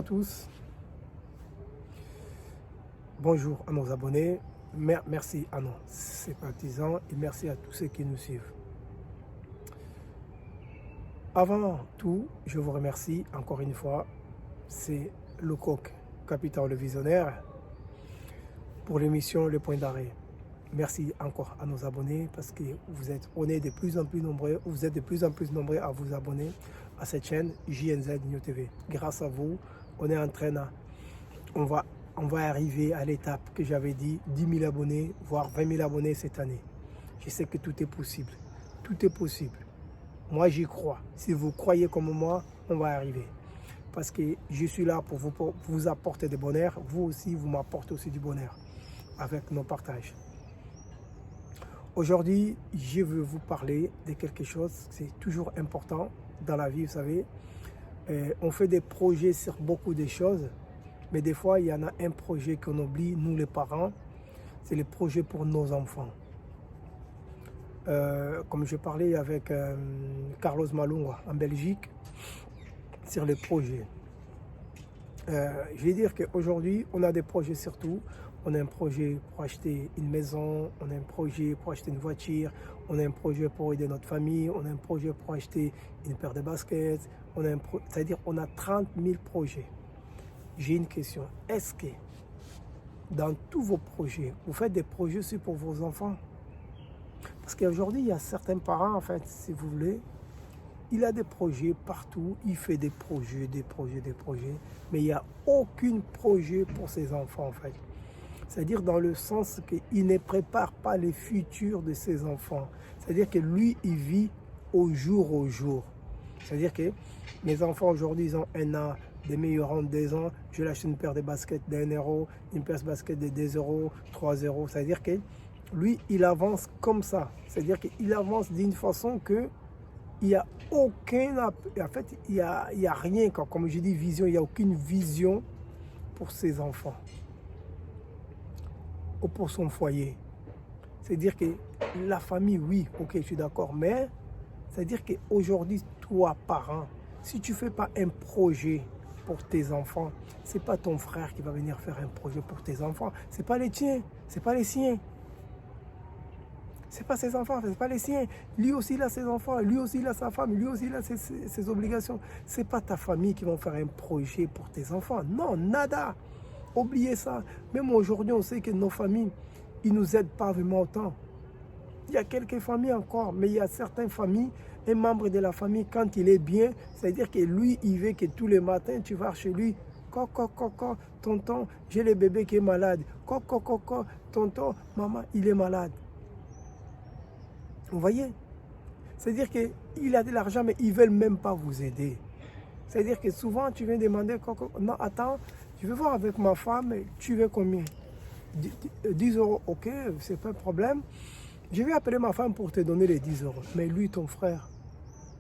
à tous, bonjour à nos abonnés, merci à nos sympathisants et merci à tous ceux qui nous suivent. Avant tout, je vous remercie encore une fois, c'est Lecoq, capitaine le visionnaire, pour l'émission Le Point d'arrêt. Merci encore à nos abonnés parce que on est de plus en plus nombreux, vous êtes de plus en plus nombreux à vous abonner à cette chaîne JNZ New TV. Grâce à vous, on est en train on va arriver à l'étape que j'avais dit, 10 000 abonnés, voire 20 000 abonnés cette année. Je sais que tout est possible. Tout est possible. Moi, j'y crois. Si vous croyez comme moi, on va arriver. Parce que je suis là pour vous apporter du bonheur. Vous aussi, vous m'apportez aussi du bonheur avec nos partages. Aujourd'hui, je veux vous parler de quelque chose, c'est toujours important dans la vie, vous savez. On fait des projets sur beaucoup de choses, mais des fois, il y en a un projet qu'on oublie, nous les parents, c'est le projet pour nos enfants. Comme je parlais avec Carlos Malunga en Belgique, sur les projets. Je vais dire qu'aujourd'hui, on a des projets surtout. On a un projet pour acheter une maison, on a un projet pour acheter une voiture, on a un projet pour aider notre famille, on a un projet pour acheter une paire de baskets, c'est-à-dire on a 30 000 projets. J'ai une question, est-ce que dans tous vos projets, vous faites des projets aussi pour vos enfants? Parce qu'aujourd'hui, il y a certains parents, en fait, si vous voulez, il a des projets partout, il fait des projets, mais il n'y a aucun projet pour ses enfants, en fait. C'est-à-dire dans le sens qu'il ne prépare pas le futur de ses enfants. C'est-à-dire que lui, il vit au jour au jour. C'est-à-dire que mes enfants aujourd'hui, ils ont 1 an, des meilleurs ont 2 ans, je lâche une paire de baskets d'1 euro, une paire de baskets de 2 euros, 3 euros. C'est-à-dire que lui, il avance comme ça. C'est-à-dire qu'il avance d'une façon que il n'y a aucun... En fait, il n'y a rien, comme je dis vision, il n'y a aucune vision pour ses enfants ou pour son foyer. C'est-à-dire que la famille, oui, ok, je suis d'accord, mais c'est-à-dire qu'aujourd'hui, toi, parent, si tu ne fais pas un projet pour tes enfants, ce n'est pas ton frère qui va venir faire un projet pour tes enfants, ce n'est pas les tiens, ce n'est pas les siens. Ce n'est pas ses enfants, ce n'est pas les siens. Lui aussi, il a ses enfants, lui aussi, il a sa femme, lui aussi, il a ses obligations. Ce n'est pas ta famille qui va faire un projet pour tes enfants. Non, nada. Oubliez ça. Même aujourd'hui, on sait que nos familles, ils ne nous aident pas vraiment autant. Il y a quelques familles encore, mais il y a certaines familles, un membre de la famille, quand il est bien, c'est-à-dire que lui, il veut que tous les matins, tu vas chez lui. Coco, tonton, j'ai le bébé qui est malade. Coco, tonton, maman, il est malade. Vous voyez? C'est-à-dire qu'il a de l'argent, mais ils ne veulent même pas vous aider. C'est-à-dire que souvent, tu viens demander, non, attends, je vais voir avec ma femme, tu veux combien? 10 euros, ok, c'est pas un problème. Je vais appeler ma femme pour te donner les 10 euros. Mais lui, ton frère,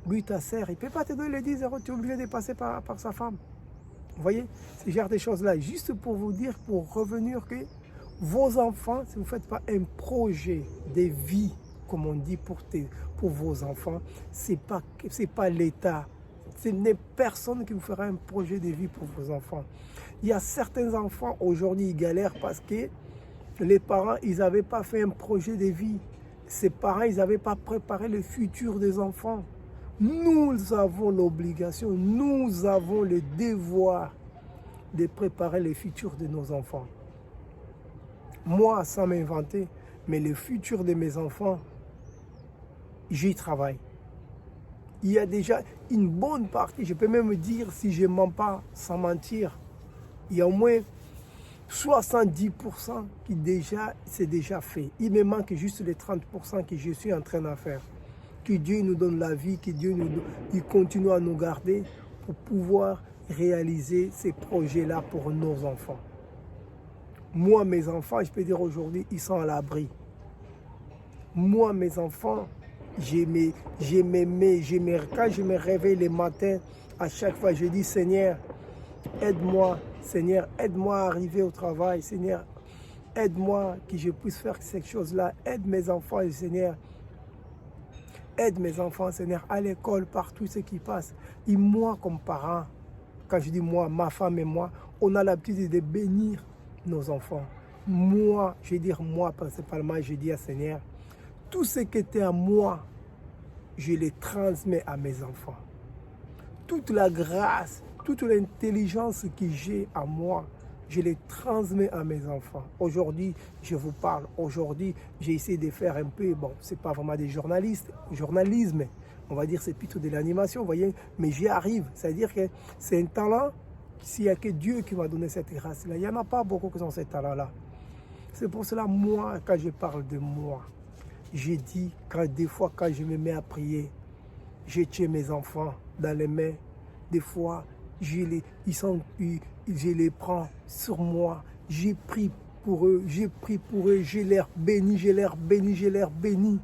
lui, ta sœur, il ne peut pas te donner les 10 euros, tu es obligé de passer par sa femme. Vous voyez? Ce genre de choses-là, juste pour vous dire, pour revenir que vos enfants, si vous ne faites pas un projet de vie, comme on dit pour vos enfants, ce n'est pas l'État. Ce n'est personne qui vous fera un projet de vie pour vos enfants. Il y a certains enfants, aujourd'hui, ils galèrent parce que les parents, ils n'avaient pas fait un projet de vie. Ces parents, ils n'avaient pas préparé le futur des enfants. Nous avons l'obligation, nous avons le devoir de préparer le futur de nos enfants. Moi, sans m'inventer, mais le futur de mes enfants, j'y travaille. Il y a déjà une bonne partie, je peux même dire, si je ne mens pas, sans mentir, il y a au moins 70% qui c'est déjà fait. Il me manque juste les 30% que je suis en train de faire. Que Dieu nous donne la vie, que Dieu il continue à nous garder pour pouvoir réaliser ces projets-là pour nos enfants. Moi, mes enfants, je peux dire aujourd'hui, ils sont à l'abri. Moi, mes enfants, quand je me réveille le matin, à chaque fois, je dis, Seigneur, aide-moi à arriver au travail, Seigneur, aide-moi que je puisse faire cette chose-là, aide mes enfants, Seigneur, aide mes enfants, Seigneur, à l'école, partout ce qui passe. Et moi, comme parent, quand je dis moi, ma femme et moi, on a l'habitude de bénir nos enfants. Moi, je vais dire moi principalement, je dis à Seigneur, tout ce qui était à moi, je les transmets à mes enfants. Toute la grâce, toute l'intelligence que j'ai à moi, je les transmets à mes enfants. Aujourd'hui, je vous parle. Aujourd'hui, j'ai essayé de faire un peu, bon, c'est pas vraiment des journalisme, on va dire c'est plutôt de l'animation, vous voyez, mais j'y arrive. C'est-à-dire que c'est un talent, s'il n'y a que Dieu qui m'a donné cette grâce-là. Il n'y en a pas beaucoup qui ont ce talent-là. C'est pour cela, moi, quand je parle de moi, j'ai dit, des fois, quand je me mets à prier, je tiens mes enfants dans les mains. Des fois, je les prends sur moi. J'ai prié pour eux, je les bénis, je les bénis.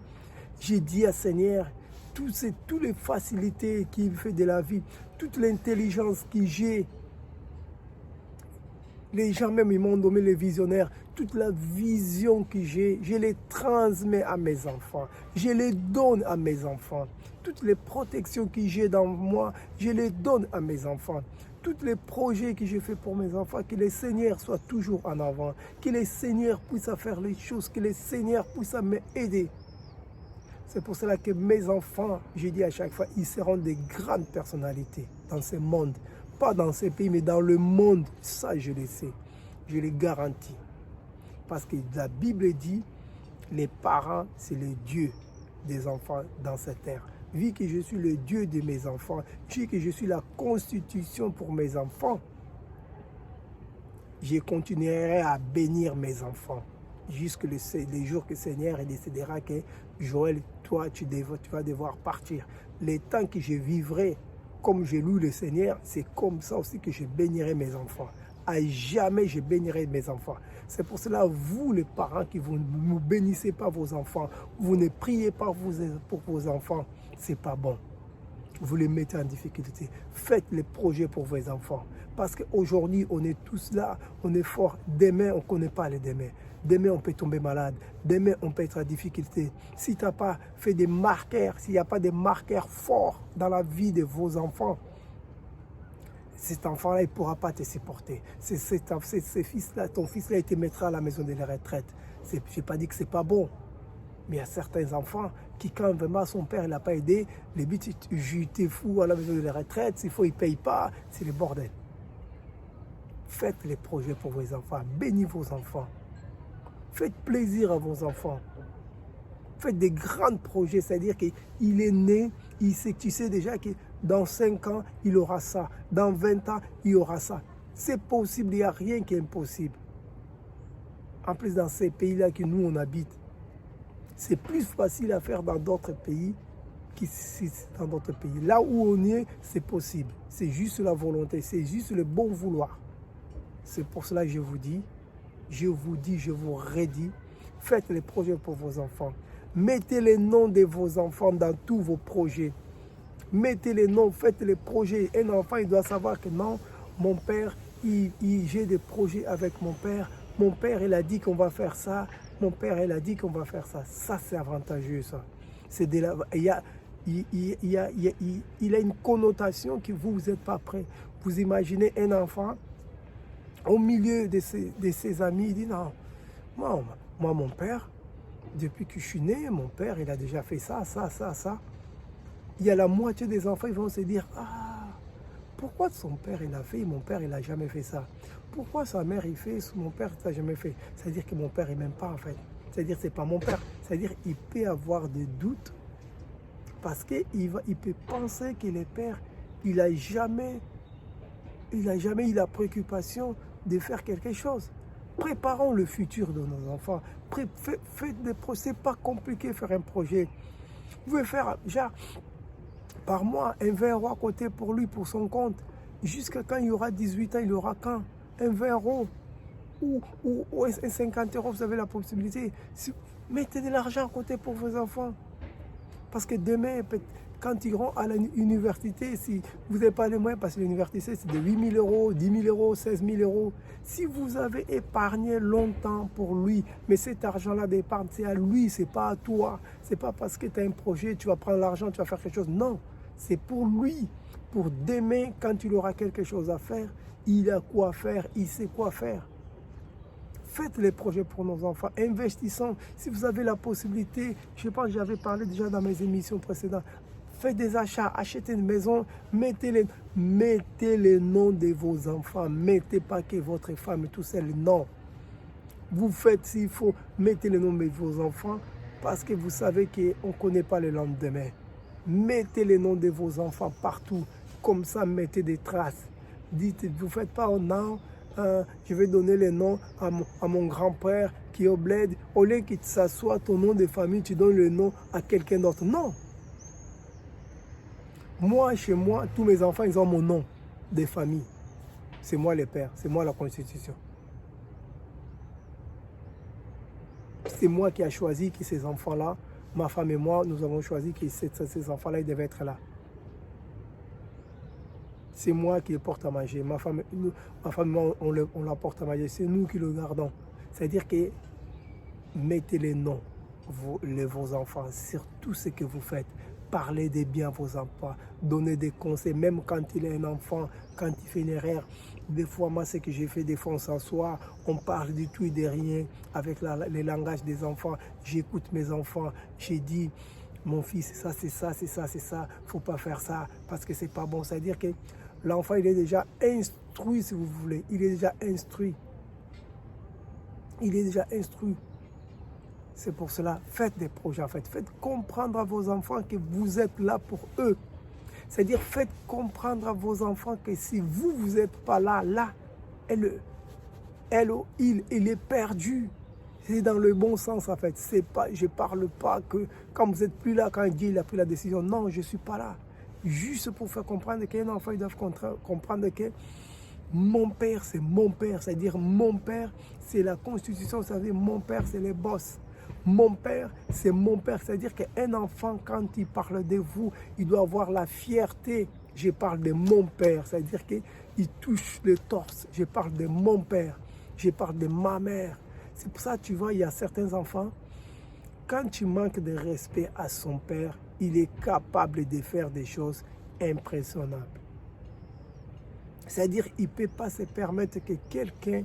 J'ai dit à Seigneur, toutes les facilités qu'il fait de la vie, toute l'intelligence que j'ai. Les gens même, ils m'ont donné les visionnaires. Toute la vision que j'ai, je les transmets à mes enfants. Je les donne à mes enfants. Toutes les protections que j'ai dans moi, je les donne à mes enfants. Tous les projets que j'ai faits pour mes enfants, que les Seigneurs soient toujours en avant. Que les Seigneurs puissent faire les choses, que les Seigneurs puissent m'aider. C'est pour cela que mes enfants, je dis à chaque fois, ils seront des grandes personnalités dans ce monde. Pas dans ces pays, mais dans le monde. Ça, je le sais. Je le garantis. Parce que la Bible dit, les parents, c'est le Dieu des enfants dans cette terre. Vu que je suis le Dieu de mes enfants, vu que je suis la constitution pour mes enfants, je continuerai à bénir mes enfants. Jusqu'à le jour que le Seigneur décidera que Joël, toi, tu vas devoir partir. Les temps que je vivrai, comme je loue le Seigneur, c'est comme ça aussi que je bénirai mes enfants. À jamais, je bénirai mes enfants. C'est pour cela, vous les parents qui vous ne bénissez pas vos enfants, vous ne priez pas pour vos enfants, c'est pas bon. Vous les mettez en difficulté. Faites les projets pour vos enfants. Parce qu'aujourd'hui, on est tous là, on est fort. Demain, on ne connaît pas les demain. Demain, on peut tomber malade. Demain, on peut être en difficulté. Si tu n'as pas fait des marqueurs, s'il n'y a pas de marqueurs forts dans la vie de vos enfants, cet enfant-là, il ne pourra pas te supporter. Ton fils-là, il te mettra à la maison de la retraite. Je n'ai pas dit que ce n'est pas bon. Mais il y a certains enfants qui, quand vraiment son père ne l'a pas aidé, le but, t'es fou à la maison de la retraite, s'il faut, il ne paye pas, c'est le bordel. Faites les projets pour vos enfants, bénis vos enfants. Faites plaisir à vos enfants. Faites des grands projets, c'est-à-dire qu'il est né, tu sais déjà que dans 5 ans, il aura ça. Dans 20 ans, il aura ça. C'est possible, il n'y a rien qui est impossible. En plus, dans ces pays-là que nous, on habite, c'est plus facile à faire dans d'autres pays qu'ici dans d'autres pays. Là où on est, c'est possible. C'est juste la volonté, c'est juste le bon vouloir. C'est pour cela que je vous dis, je vous redis, faites les projets pour vos enfants. Mettez les noms de vos enfants dans tous vos projets. Mettez les noms, faites les projets. Un enfant, il doit savoir que non, mon père, j'ai des projets avec mon père. Mon père, il a dit qu'on va faire ça. Mon père, il a dit qu'on va faire ça. Ça, c'est avantageux, ça. Il a une connotation que vous n'êtes pas prêt. Vous imaginez un enfant au milieu de ses amis, il dit non, moi, mon père, depuis que je suis né, mon père, il a déjà fait ça, ça, ça, ça. Il y a la moitié des enfants, ils vont se dire, ah, pourquoi son père, il a fait, mon père, il n'a jamais fait ça. Pourquoi sa mère, il fait, mon père, il n'a jamais fait. C'est-à-dire que mon père, il m'aime pas, en fait. C'est-à-dire que ce n'est pas mon père. C'est-à-dire qu'il peut avoir des doutes parce qu'il peut penser que le père, il n'a jamais eu la préoccupation de faire quelque chose. Préparons le futur de nos enfants. Faites des projets. Ce n'est pas compliqué de faire un projet. Vous pouvez faire, genre, par mois, un 20 € à côté pour lui, pour son compte. Jusqu'à quand il aura 18 ans, il aura quand un 20 € ou un 50 €, vous avez la possibilité. Mettez de l'argent à côté pour vos enfants. Parce que demain, quand ils iront à l'université, si vous n'avez pas les moyens, parce que l'université, c'est de 8 000 €, 10 000 €, 16 000 €. Si vous avez épargné longtemps pour lui, mais cet argent-là d'épargne, c'est à lui, c'est pas à toi. C'est pas parce que tu as un projet, tu vas prendre l'argent, tu vas faire quelque chose. Non, c'est pour lui pour demain, quand il aura quelque chose à faire, il a quoi faire, il sait quoi faire. Faites les projets pour nos enfants, investissons. Si vous avez la possibilité, je pense que j'avais parlé déjà dans mes émissions précédentes, faites des achats, achetez une maison, mettez les noms de vos enfants. Mettez pas que votre femme est tout seul, non. Vous faites s'il faut, mettez les noms de vos enfants parce que vous savez qu'on ne connaît pas le lendemain. Mettez les noms de vos enfants partout, comme ça mettez des traces. Dites, vous ne faites pas, oh non, je vais donner les noms à mon grand-père qui est au bled. Au lieu qu'il s'assoie ton nom de famille, tu donnes le nom à quelqu'un d'autre. Non. Moi, chez moi, tous mes enfants, ils ont mon nom de famille. C'est moi le père, c'est moi la constitution. C'est moi qui ai choisi que ces enfants-là, ma femme et moi, nous avons choisi que ces enfants-là, ils devaient être là. C'est moi qui les porte à manger. Ma femme et moi, on la porte à manger. C'est nous qui le gardons. C'est-à-dire que mettez les noms, vos enfants, sur tout ce que vous faites. Parlez des biens à vos enfants. Donnez des conseils. Même quand il est un enfant, quand il fait une erreur. Des fois, moi, ce que j'ai fait, des fois, on s'assoit, on parle du tout et de rien avec les langages des enfants. J'écoute mes enfants. J'ai dit, mon fils, ça, c'est ça, c'est ça, c'est ça. Il ne faut pas faire ça parce que c'est pas bon. C'est-à-dire que l'enfant, il est déjà instruit, si vous voulez. Il est déjà instruit. Il est déjà instruit. C'est pour cela, faites des projets, en fait. Faites comprendre à vos enfants que vous êtes là pour eux. C'est-à-dire, faites comprendre à vos enfants que si vous n'êtes pas là, elle ou il est perdu. C'est dans le bon sens, en fait. Je ne parle pas que quand vous n'êtes plus là, quand Dieu il a pris la décision. Non, je ne suis pas là. Juste pour faire comprendre qu'un enfant, il doit comprendre que mon père, c'est mon père. C'est-à-dire, mon père, c'est la constitution. Vous savez, mon père, c'est les boss. Mon père, c'est mon père. C'est-à-dire qu'un enfant, quand il parle de vous, il doit avoir la fierté. Je parle de mon père. C'est-à-dire qu'il touche le torse. Je parle de mon père. Je parle de ma mère. C'est pour ça, tu vois, il y a certains enfants, quand tu manques de respect à son père, il est capable de faire des choses impressionnantes. C'est-à-dire qu'il ne peut pas se permettre que quelqu'un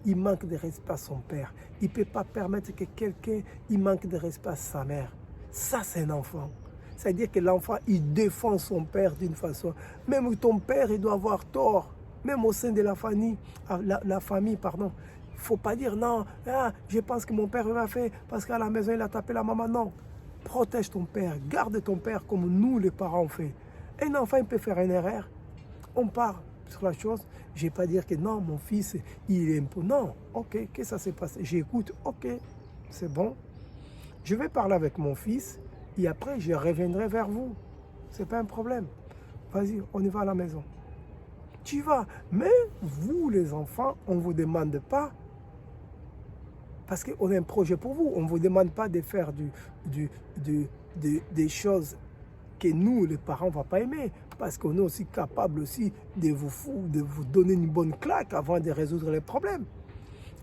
il manque de respect à son père. Il ne peut pas permettre que quelqu'un il manque de respect à sa mère. Ça, c'est un enfant. C'est-à-dire que l'enfant, il défend son père d'une façon. Même ton père, il doit avoir tort. Même au sein de la famille, pardon. Il ne faut pas dire non, je pense que mon père l'a fait parce qu'à la maison, il a tapé la maman. Non. Protège ton père. Garde ton père comme nous, les parents, on fait. Un enfant, il peut faire une erreur. On part sur la chose. Je ne vais pas dire que non, mon fils, il est un peu... Non, ok, qu'est-ce que ça s'est passé? J'écoute, ok, c'est bon. Je vais parler avec mon fils et après, je reviendrai vers vous. Ce n'est pas un problème. Vas-y, on y va à la maison. Tu vas. Mais vous, les enfants, on ne vous demande pas, parce qu'on a un projet pour vous, on ne vous demande pas de faire des choses que nous, les parents, on ne va pas aimer. Parce qu'on est aussi capable aussi de vous donner une bonne claque avant de résoudre les problèmes.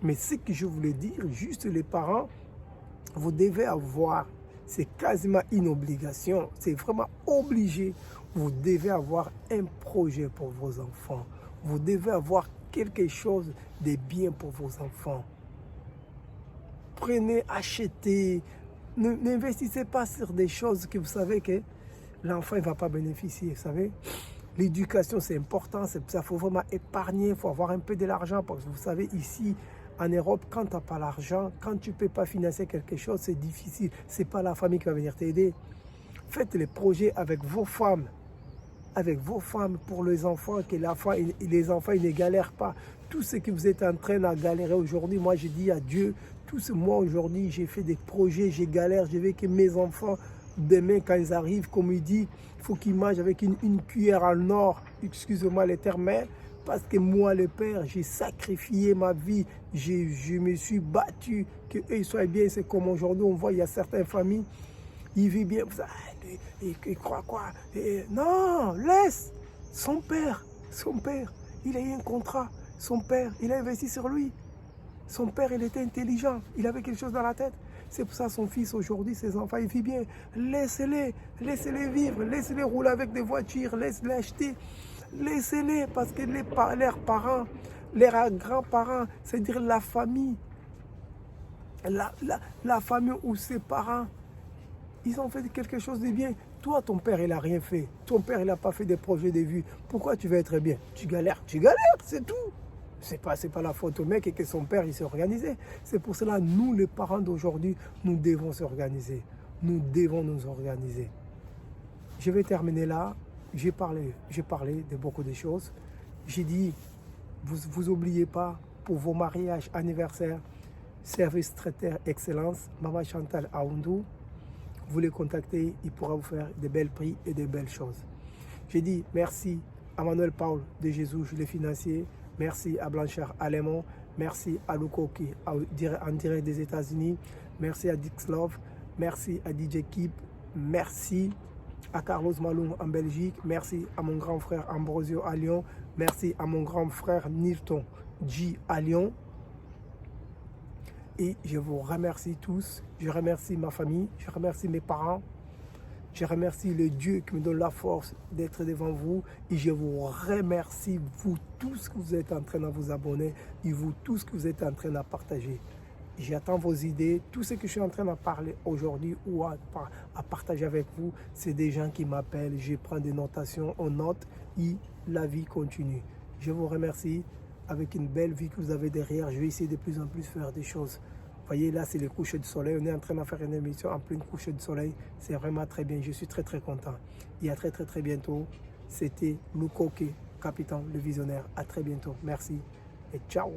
Mais ce que je voulais dire, juste les parents, vous devez avoir, c'est quasiment une obligation, c'est vraiment obligé, vous devez avoir un projet pour vos enfants. Vous devez avoir quelque chose de bien pour vos enfants. Prenez, achetez, n'investissez pas sur des choses que vous savez que l'enfant ne va pas bénéficier, vous savez. L'éducation, c'est important, c'est ça, il faut vraiment épargner, il faut avoir un peu de l'argent, parce que vous savez, ici, en Europe, quand tu n'as pas l'argent, quand tu ne peux pas financer quelque chose, c'est difficile. Ce n'est pas la famille qui va venir t'aider. Faites les projets avec vos femmes pour les enfants, que les enfants ils ne galèrent pas. Tout ce que vous êtes en train de galérer aujourd'hui, moi je dis à Dieu, moi aujourd'hui j'ai fait des projets, j'ai galère, je veux que mes enfants, demain quand ils arrivent, comme il dit, il faut qu'ils mangent avec une cuillère en or, excusez-moi les termes, parce que moi le Père, j'ai sacrifié ma vie, je me suis battu, qu'eux soient bien. C'est comme aujourd'hui on voit, il y a certaines familles, ils vivent bien, il croit quoi? Non, laisse son père, il a eu un contrat, son père, il a investi sur lui. Son père, il était intelligent, il avait quelque chose dans la tête. C'est pour ça son fils aujourd'hui, ses enfants, il vit bien. Laissez-les vivre, laissez-les rouler avec des voitures, laissez-les acheter. Laissez-les parce que leurs parents, leurs grands-parents, c'est-à-dire la famille, la famille ou ses parents, ils ont fait quelque chose de bien. Toi, ton père, il n'a rien fait. Ton père, il n'a pas fait des projets de vie. Pourquoi tu veux être bien? Tu galères, c'est tout. C'est pas la faute au mec et que son père, il s'est organisé. C'est pour cela, nous, les parents d'aujourd'hui, nous devons s'organiser. Nous devons nous organiser. Je vais terminer là. J'ai parlé de beaucoup de choses. J'ai dit, vous n'oubliez pas, pour vos mariages, anniversaires, service traiteur excellence, Maman Chantal Aoundou, vous les contactez, il pourra vous faire de belles prix et de belles choses. J'ai dit merci à Manuel Paul de Jésus, le financier. Merci à Blanchard Alémon. Merci à Lukoki en direct des États-Unis. Merci à Dixlove. Merci à DJ Kip. Merci à Carlos Malung en Belgique. Merci à mon grand frère Ambrosio à Lyon. Merci à mon grand frère Nilton G à Lyon. Et je vous remercie tous. Je remercie ma famille. Je remercie mes parents. Je remercie le Dieu qui me donne la force d'être devant vous. Et je vous remercie, vous tous que vous êtes en train de vous abonner. Et vous tous que vous êtes en train de partager. J'attends vos idées. Tout ce que je suis en train de parler aujourd'hui ou à partager avec vous, c'est des gens qui m'appellent. Je prends des notations, on note et la vie continue. Je vous remercie. Avec une belle vie que vous avez derrière, je vais essayer de plus en plus faire des choses. Vous voyez, là, c'est les couchers de soleil. On est en train de faire une émission en pleine coucher de soleil. C'est vraiment très bien. Je suis très, très content. Et à très, très, très bientôt. C'était Lukoke, capitaine, le visionnaire. À très bientôt. Merci et ciao.